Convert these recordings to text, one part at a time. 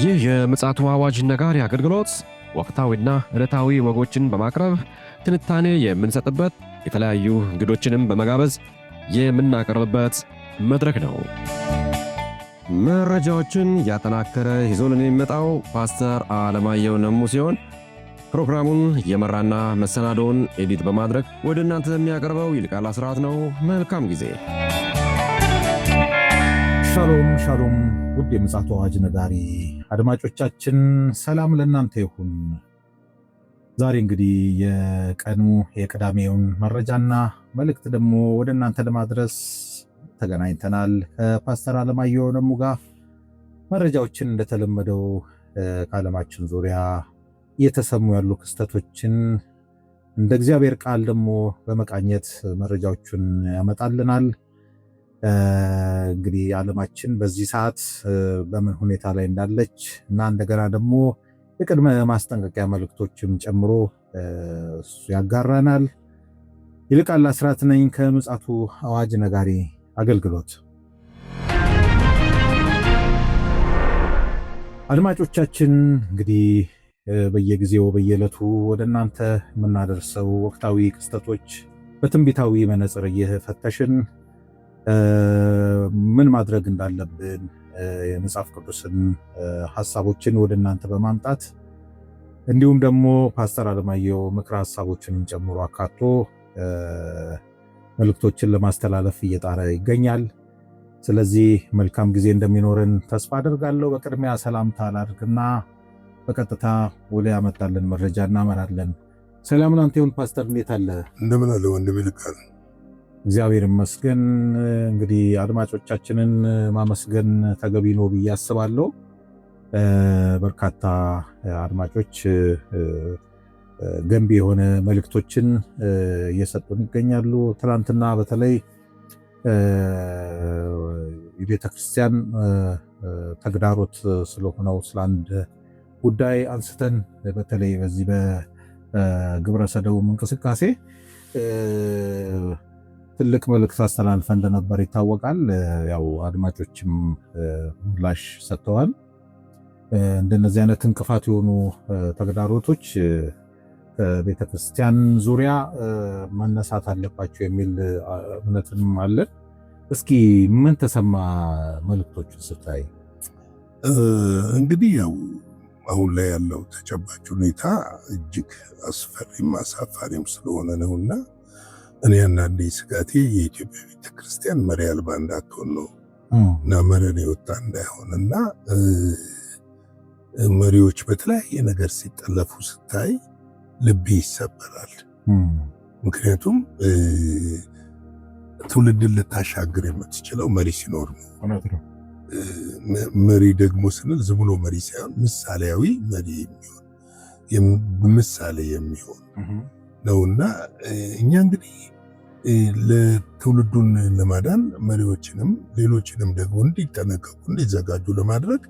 ይህ የምፅዓቱ አዋጅ ነጋሪ አገልግሎት ወቅታዊና ዕለታዊ ወጎችን በማቅረብ ትንታኔ የምንሰጥበት የተለያዩ እንግዶችንም በመጋበዝ የምናቀርብበት መድረክ ነው። መረጃዎችን ያጠናከረ ይዞልን የሚመጣው ፓስተር አለማየሁ ነሙ ሲሆን ፕሮግራሙን የመራና መሰናዶውን ኤዲት በማድረግ ወደ እናንተ የሚያቀርበው ይልቃል አስራት ነው። መልካም ጊዜ። ሻሎም ውድ የምፅዓቱ አዋጅ ነጋሪ አድማጮቻችን ሰላም ለእናንተ ይሁን። ዛሬ እንግዲህ የቀኑ የቅዳሜውን መረጃና መልእክት ደግሞ ወደ እናንተ ለማድረስ ተገናኝተናል። ከፓስተር አለማየሁ ነሙ ጋር መረጃዎችን እንደተለመደው ከዓለማችን ዙሪያ እየተሰሙ ያሉ ክስተቶችን እንደ እግዚአብሔር ቃል ደግሞ በመቃኘት መረጃዎቹን ያመጣልናል። እንግዲህ ዓለማችን በዚህ ሰዓት በምን ሁኔታ ላይ እንዳለች እና እንደገና ደግሞ የቅድመ ማስጠንቀቂያ መልእክቶችም ጨምሮ እሱ ያጋራናል። ይልቃል አስራት ነኝ ከምፅዓቱ አዋጅ ነጋሪ አገልግሎት። አድማጮቻችን እንግዲህ በየጊዜው በየዕለቱ ወደ እናንተ የምናደርሰው ወቅታዊ ክስተቶች በትንቢታዊ መነጽር እየፈተሽን ምን ማድረግ እንዳለብን የመጽሐፍ ቅዱስን ሐሳቦችን ወደ እናንተ በማምጣት እንዲሁም ደግሞ ፓስተር አለማየሁ ምክረ ሐሳቦችንም ጨምሮ አካቶ መልእክቶችን ለማስተላለፍ እየጣረ ይገኛል። ስለዚህ መልካም ጊዜ እንደሚኖርን ተስፋ አደርጋለሁ። በቅድሚያ ሰላምታ ላድርግና በቀጥታ ወደ ያመጣልን መረጃ እናመራለን። ሰላም ላንተ ይሁን ፓስተር፣ እንዴት አለ? እንደምን አለ ወንድም ይልቃል? እግዚአብሔር ይመስገን። እንግዲህ አድማጮቻችንን ማመስገን ተገቢ ነው ብዬ አስባለሁ። በርካታ አድማጮች ገንቢ የሆነ መልእክቶችን እየሰጡን ይገኛሉ። ትናንትና በተለይ የቤተክርስቲያን ተግዳሮት ስለሆነው ስለአንድ ጉዳይ አንስተን በተለይ በዚህ በግብረ ሰዶም እንቅስቃሴ ትልቅ መልእክት አስተላልፈ እንደነበር ይታወቃል። ያው አድማጮችም ምላሽ ሰጥተዋል። እንደነዚህ አይነት እንቅፋት የሆኑ ተግዳሮቶች ከቤተክርስቲያን ዙሪያ መነሳት አለባቸው የሚል እምነትም አለን። እስኪ ምን ተሰማ መልእክቶቹን ስታይ? እንግዲህ ያው አሁን ላይ ያለው ተጨባጭ ሁኔታ እጅግ አስፈሪም አሳፋሪም ስለሆነ ነውና እኔ አንዳንዴ ስጋቴ የኢትዮጵያ ቤተክርስቲያን መሪ አልባ እንዳትሆን ነው እና መረን የወጣ እንዳይሆንና መሪዎች በተለያየ ነገር ሲጠለፉ ስታይ ልብ ይሰበራል። ምክንያቱም ትውልድን ልታሻግር የምትችለው መሪ ሲኖር ነው። መሪ ደግሞ ስንል ዝም ብሎ መሪ ሳይሆን ምሳሌያዊ መሪ የሚሆን ምሳሌ የሚሆን ነውና እኛ እንግዲህ ለትውልዱን ለማዳን መሪዎችንም ሌሎችንም ደግሞ እንዲጠነቀቁ እንዲዘጋጁ ለማድረግ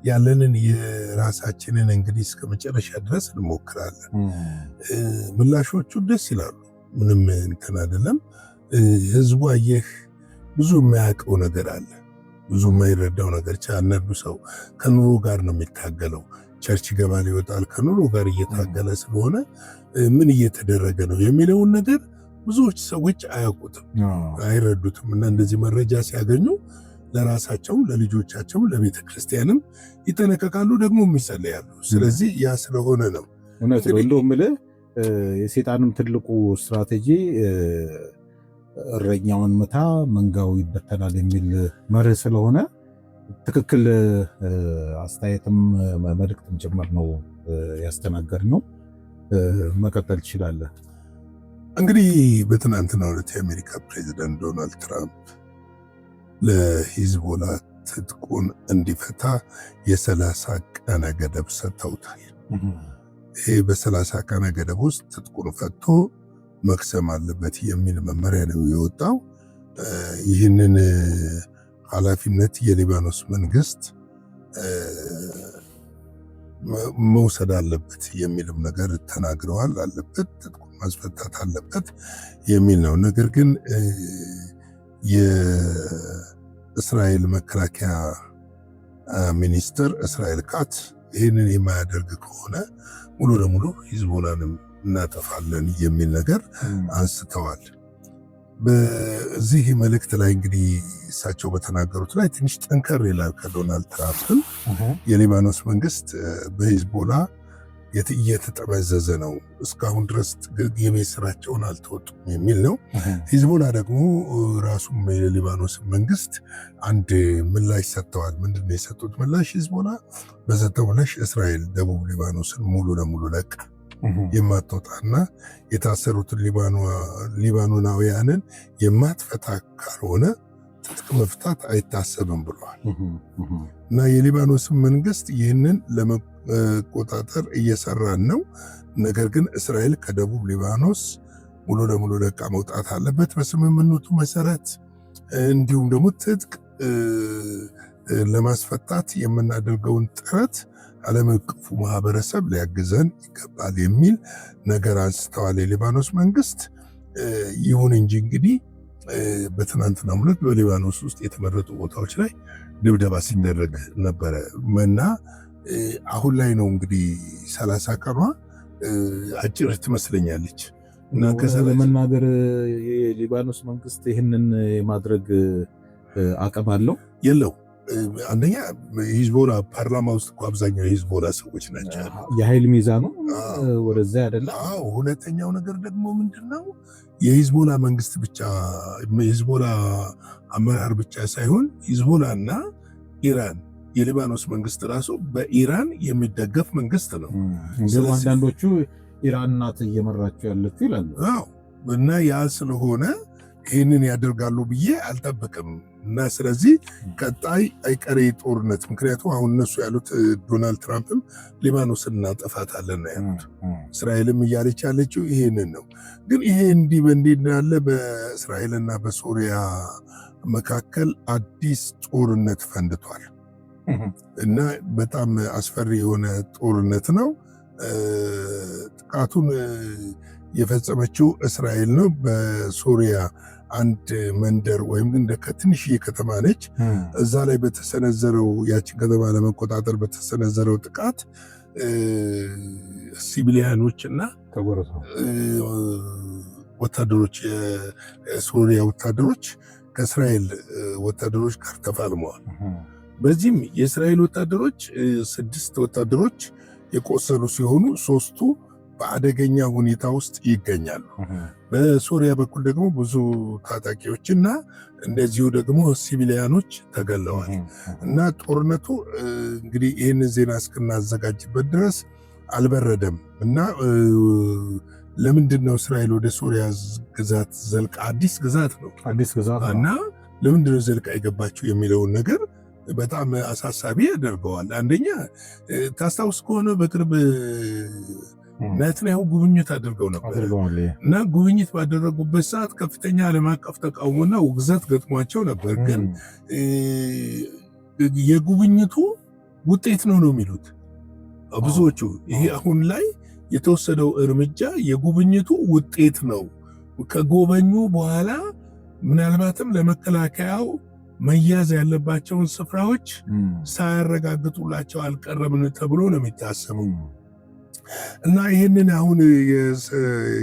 ያለንን የራሳችንን እንግዲህ እስከ መጨረሻ ድረስ እንሞክራለን። ምላሾቹ ደስ ይላሉ። ምንም እንትን አይደለም። ህዝቡ አየህ ብዙ የማያውቀው ነገር አለ፣ ብዙ የማይረዳው ነገር። አንዳንዱ ሰው ከኑሮ ጋር ነው የሚታገለው። ቸርች ይገባል ይወጣል፣ ከኑሮ ጋር እየታገለ ስለሆነ ምን እየተደረገ ነው የሚለውን ነገር ብዙዎች ሰዎች አያውቁትም፣ አይረዱትም። እና እንደዚህ መረጃ ሲያገኙ ለራሳቸውም ለልጆቻቸውም ለቤተ ክርስቲያንም ይጠነቀቃሉ፣ ደግሞ ይጸልያሉ። ስለዚህ ያ ስለሆነ ነው እውነት ነው። እንደውም የሰይጣንም ትልቁ ስትራቴጂ እረኛውን ምታ መንጋው ይበተናል የሚል መርህ ስለሆነ ትክክል አስተያየትም መልእክትም ጭምር ነው ያስተናገድ ነው። መቀጠል ትችላለህ። እንግዲህ በትናንትናው ዕለት የአሜሪካ ፕሬዚዳንት ዶናልድ ትራምፕ ለሂዝቦላ ትጥቁን እንዲፈታ የ30 ቀነ ገደብ ሰጥተውታል። ይሄ በ30 ቀነ ገደብ ውስጥ ትጥቁን ፈቶ መክሰም አለበት የሚል መመሪያ ነው የወጣው። ይህንን ኃላፊነት የሊባኖስ መንግስት መውሰድ አለበት የሚልም ነገር ተናግረዋል። አለበት ትጥቁን ማስፈታት አለበት የሚል ነው። ነገር ግን የእስራኤል መከላከያ ሚኒስትር እስራኤል ካትዝ ይህንን የማያደርግ ከሆነ ሙሉ ለሙሉ ሂዝቦላንም እናጠፋለን የሚል ነገር አንስተዋል። በዚህ መልእክት ላይ እንግዲህ እሳቸው በተናገሩት ላይ ትንሽ ጠንከር ይላል ከዶናልድ ትራምፕም የሊባኖስ መንግስት በሂዝቦላ እየተጠመዘዘ ነው፣ እስካሁን ድረስ የቤት ስራቸውን አልተወጡም የሚል ነው። ሂዝቦላ ደግሞ ራሱም የሊባኖስ መንግስት አንድ ምላሽ ሰጥተዋል። ምንድነው የሰጡት ምላሽ? ሂዝቦላ በሰጠው ምላሽ እስራኤል ደቡብ ሊባኖስን ሙሉ ለሙሉ ለቃ የማትወጣና የታሰሩትን ሊባኖናውያንን የማትፈታ ካልሆነ ትጥቅ መፍታት አይታሰብም ብለዋል። እና የሊባኖስ መንግስት ይህንን ለመቆጣጠር እየሰራን ነው። ነገር ግን እስራኤል ከደቡብ ሊባኖስ ሙሉ ለሙሉ ለቃ መውጣት አለበት በስምምነቱ መሰረት። እንዲሁም ደግሞ ትጥቅ ለማስፈታት የምናደርገውን ጥረት ዓለም አቀፉ ማህበረሰብ ሊያግዘን ይገባል የሚል ነገር አንስተዋል የሊባኖስ መንግስት። ይሁን እንጂ እንግዲህ በትናንትናው ዕለት በሊባኖስ ውስጥ የተመረጡ ቦታዎች ላይ ድብደባ ሲደረግ ነበረ እና አሁን ላይ ነው እንግዲህ 30 ቀኗ አጭር ትመስለኛለች። እና ለመናገር የሊባኖስ መንግስት ይህንን የማድረግ አቅም አለው የለው? አንደኛ ሂዝቦላ ፓርላማ ውስጥ እኮ አብዛኛው የሂዝቦላ ሰዎች ናቸው። የኃይል ሚዛኑ ወደዛ አይደለም። ሁለተኛው ነገር ደግሞ ምንድነው የሂዝቦላ መንግስት ብቻ የሂዝቦላ አመራር ብቻ ሳይሆን ሂዝቦላ እና ኢራን የሊባኖስ መንግስት ራሱ በኢራን የሚደገፍ መንግስት ነው። አንዳንዶቹ ኢራን ናት እየመራቸው ያለችው ይላሉ። እና ያ ስለሆነ ይህንን ያደርጋሉ ብዬ አልጠብቅም። እና ስለዚህ ቀጣይ አይቀሬ ጦርነት፣ ምክንያቱም አሁን እነሱ ያሉት ዶናልድ ትራምፕም ሊባኖስን እናጠፋታለን ነው ያሉት። እስራኤልም እያለች ያለችው ይሄንን ነው። ግን ይሄ እንዲህ በእንዲህ እንዳለ በእስራኤልና በሶሪያ መካከል አዲስ ጦርነት ፈንድቷል እና በጣም አስፈሪ የሆነ ጦርነት ነው። ጥቃቱን የፈጸመችው እስራኤል ነው። በሶሪያ አንድ መንደር ወይም እንደ ትንሽዬ ከተማ ነች። እዛ ላይ በተሰነዘረው ያችን ከተማ ለመቆጣጠር በተሰነዘረው ጥቃት ሲቪሊያኖች እና ወታደሮች የሶሪያ ወታደሮች ከእስራኤል ወታደሮች ጋር ተፋልመዋል። በዚህም የእስራኤል ወታደሮች 6 ወታደሮች የቆሰሉ ሲሆኑ 3ቱ በአደገኛ ሁኔታ ውስጥ ይገኛሉ። በሶሪያ በኩል ደግሞ ብዙ ታጣቂዎችና እንደዚሁ ደግሞ ሲቪሊያኖች ተገለዋል። እና ጦርነቱ እንግዲህ ይህንን ዜና እስክናዘጋጅበት ድረስ አልበረደም። እና ለምንድን ነው እስራኤል ወደ ሶሪያ ግዛት ዘልቃ አዲስ ግዛት ነው እና ለምንድን ነው ዘልቃ የገባችው የሚለውን ነገር በጣም አሳሳቢ ያደርገዋል። አንደኛ ታስታውስ ከሆነ በቅርብ ኔታንያሁ ጉብኝት አድርገው ነበር እና ጉብኝት ባደረጉበት ሰዓት ከፍተኛ ዓለም አቀፍ ተቃውሞና ውግዘት ገጥሟቸው ነበር። ግን የጉብኝቱ ውጤት ነው የሚሉት ብዙዎቹ። ይሄ አሁን ላይ የተወሰደው እርምጃ የጉብኝቱ ውጤት ነው። ከጎበኙ በኋላ ምናልባትም ለመከላከያው መያዝ ያለባቸውን ስፍራዎች ሳያረጋግጡላቸው አልቀረምን ተብሎ ነው የሚታሰበው። እና ይህንን አሁን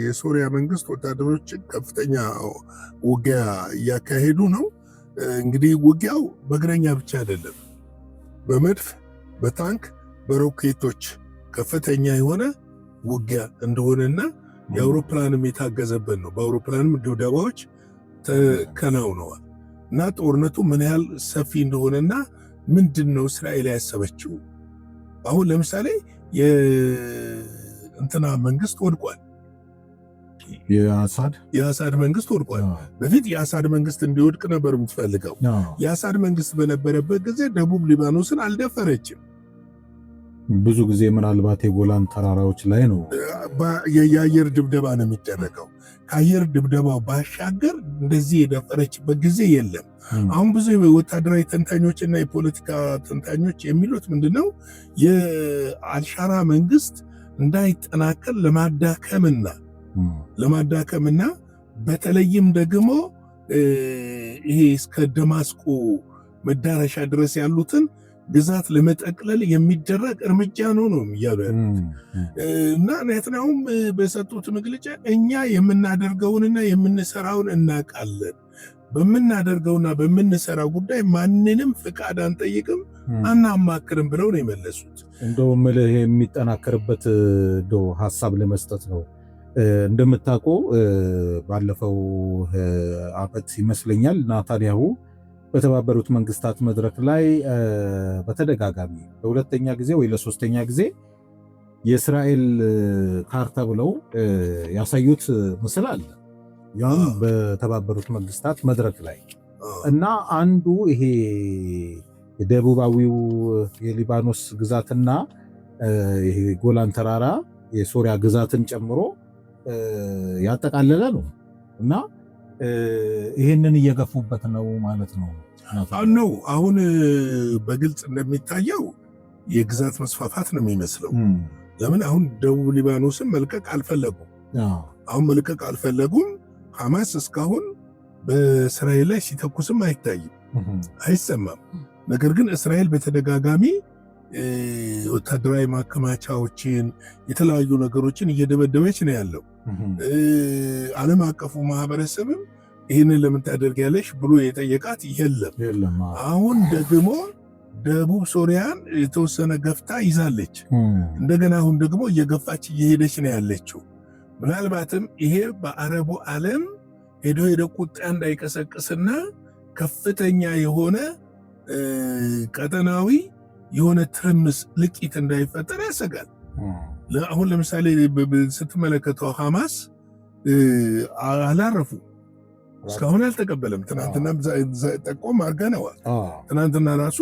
የሶሪያ መንግስት ወታደሮች ከፍተኛ ውጊያ እያካሄዱ ነው። እንግዲህ ውጊያው በእግረኛ ብቻ አይደለም፣ በመድፍ፣ በታንክ፣ በሮኬቶች ከፍተኛ የሆነ ውጊያ እንደሆነና የአውሮፕላንም የታገዘበት ነው። በአውሮፕላንም ድብደባዎች ተከናውነዋል። እና ጦርነቱ ምን ያህል ሰፊ እንደሆነና ምንድን ነው እስራኤል ያሰበችው። አሁን ለምሳሌ የእንትና መንግስት ወድቋል። የአሳድ መንግስት ወድቋል። በፊት የአሳድ መንግስት እንዲወድቅ ነበር የምትፈልገው። የአሳድ መንግስት በነበረበት ጊዜ ደቡብ ሊባኖስን አልደፈረችም። ብዙ ጊዜ ምናልባት የጎላን ተራራዎች ላይ ነው የአየር ድብደባ ነው የሚደረገው። ከአየር ድብደባው ባሻገር እንደዚህ የደፈረችበት ጊዜ የለም። አሁን ብዙ ወታደራዊ ተንታኞችና የፖለቲካ ተንታኞች የሚሉት ምንድነው የአልሻራ መንግስት እንዳይጠናከር ለማዳከምና በተለይም ደግሞ ይሄ እስከ ደማስቆ መዳረሻ ድረስ ያሉትን ግዛት ለመጠቅለል የሚደረግ እርምጃ ነው እያሉ ያሉት እና ኔታንያሁም በሰጡት መግለጫ እኛ የምናደርገውንና የምንሰራውን እናውቃለን፣ በምናደርገውና በምንሰራው ጉዳይ ማንንም ፍቃድ አንጠይቅም አናማክርም ብለው ነው የመለሱት። እንደው ምልህ የሚጠናከርበት ሐሳብ ለመስጠት ነው። እንደምታውቁ ባለፈው ዓመት ይመስለኛል ኔታንያሁ በተባበሩት መንግስታት መድረክ ላይ በተደጋጋሚ ለሁለተኛ ጊዜ ወይ ለሶስተኛ ጊዜ የእስራኤል ካርታ ብለው ያሳዩት ምስል አለ። ያም በተባበሩት መንግስታት መድረክ ላይ እና አንዱ ይሄ የደቡባዊው የሊባኖስ ግዛትና ይሄ ጎላን ተራራ የሶሪያ ግዛትን ጨምሮ ያጠቃለለ ነው እና ይህንን እየገፉበት ነው ማለት ነው። ነው አሁን በግልጽ እንደሚታየው የግዛት መስፋፋት ነው የሚመስለው። ለምን አሁን ደቡብ ሊባኖስን መልቀቅ አልፈለጉም። አሁን መልቀቅ አልፈለጉም። ሐማስ እስካሁን በእስራኤል ላይ ሲተኩስም አይታይም፣ አይሰማም። ነገር ግን እስራኤል በተደጋጋሚ ወታደራዊ ማከማቻዎችን፣ የተለያዩ ነገሮችን እየደበደበች ነው ያለው። ዓለም አቀፉ ማህበረሰብም ይህንን ለምን ታደርጊያለሽ ብሎ የጠየቃት የለም። አሁን ደግሞ ደቡብ ሶሪያን የተወሰነ ገፍታ ይዛለች። እንደገና አሁን ደግሞ እየገፋች እየሄደች ነው ያለችው። ምናልባትም ይሄ በአረቡ ዓለም ሄዶ ቁጣ እንዳይቀሰቅስና ከፍተኛ የሆነ ቀጠናዊ የሆነ ትርምስ ልቂት እንዳይፈጠር ያሰጋል። አሁን ለምሳሌ ስትመለከተው ሐማስ አላረፉ እስካሁን አልተቀበለም። ትናንትና ጠቆም አድርገነዋል። ትናንትና ራሱ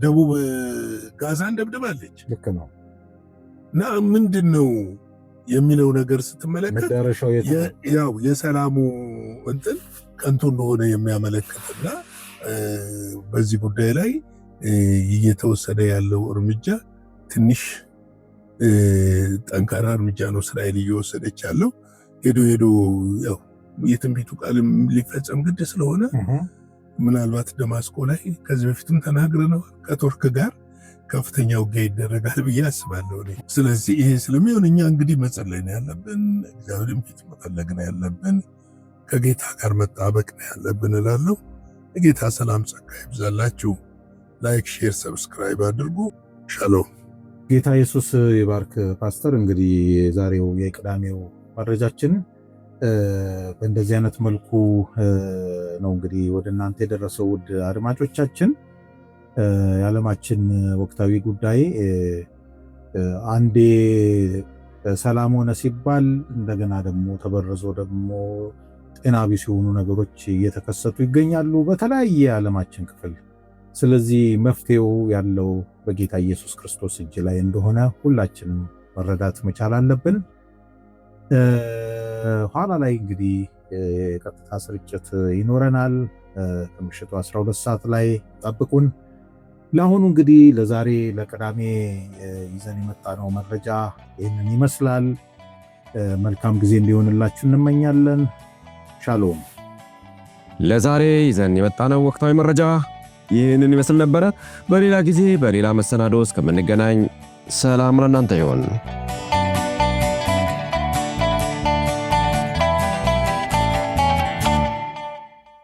ደቡብ ጋዛን ደብድባለች። ልክ ነው። እና ምንድን ነው የሚለው ነገር ስትመለከት ያው የሰላሙ እንትን ከንቱ እንደሆነ የሚያመለክትና በዚህ ጉዳይ ላይ እየተወሰደ ያለው እርምጃ ትንሽ ጠንካራ እርምጃ ነው እስራኤል እየወሰደች ያለው። ሄዶ ያው የትንቢቱ ቃልም ሊፈጸም ግድ ስለሆነ ምናልባት ደማስቆ ላይ ከዚህ በፊትም ተናግረነዋል ከቱርክ ጋር ከፍተኛ ውጊያ ይደረጋል ብዬ አስባለሁ። ስለዚህ ይሄ ስለሚሆን እኛ እንግዲህ መጸለይ ነው ያለብን፣ እግዚአብሔርን ፊት መፈለግ ነው ያለብን፣ ከጌታ ጋር መጣበቅ ነው ያለብን እላለሁ። የጌታ ሰላም ጸጋ ይብዛላችሁ። ላይክ፣ ሼር፣ ሰብስክራይብ አድርጉ። ሻሎም። ጌታ ኢየሱስ ይባርክ። ፓስተር እንግዲህ የዛሬው የቅዳሜው መረጃችን በእንደዚህ አይነት መልኩ ነው እንግዲህ ወደ እናንተ የደረሰው። ውድ አድማጮቻችን የዓለማችን ወቅታዊ ጉዳይ አንዴ ሰላም ሆነ ሲባል እንደገና ደግሞ ተበረዞ ደግሞ ጤና ቢስ የሆኑ ነገሮች እየተከሰቱ ይገኛሉ በተለያየ የዓለማችን ክፍል። ስለዚህ መፍትሄው ያለው በጌታ ኢየሱስ ክርስቶስ እጅ ላይ እንደሆነ ሁላችንም መረዳት መቻል አለብን። ኋላ ላይ እንግዲህ የቀጥታ ስርጭት ይኖረናል። ከምሽቱ 12 ሰዓት ላይ ጠብቁን። ለአሁኑ እንግዲህ ለዛሬ ለቅዳሜ ይዘን የመጣነው መረጃ ይህንን ይመስላል። መልካም ጊዜ እንዲሆንላችሁ እንመኛለን። ሻሎም። ለዛሬ ይዘን የመጣነው ወቅታዊ መረጃ ይህንን ይመስል ነበረ። በሌላ ጊዜ በሌላ መሰናዶ እስከምንገናኝ ሰላም ለእናንተ ይሁን።